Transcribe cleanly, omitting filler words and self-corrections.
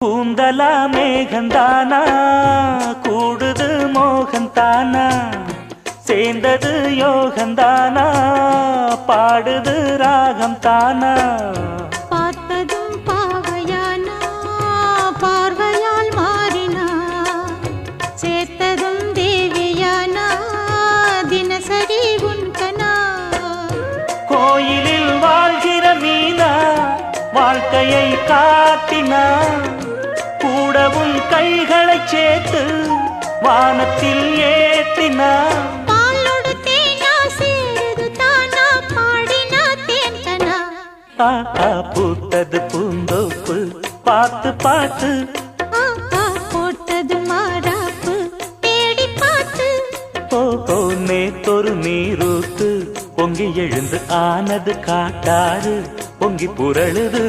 பூந்தலா மேகந்தானா கூடுது மோகந்தானா சேர்ந்தது யோகந்தானா பாடுது ராகம் தானா பார்த்ததும் பாவையானா பார்வையால் மாறினா சேர்த்ததும் தேவியானா தினசரி உன்கனா கோயிலில் வாழ்கிற மீனா வாழ்க்கையை காட்டினா கூடவும் கைகளை சேர்த்து வானத்தில் ஏத்தினா பாலோடு தேனா சேருது தானா பாடினா தேன்கனா பூத்தது பூந்தோப்பு பார்த்து பார்த்து போட்டது மாறாப்பு தேடி பார்த்து ஓ நேத்தொரு நீரூத்து பொங்கி எழுந்து ஆனது காட்டாறு பொங்கி புரளுது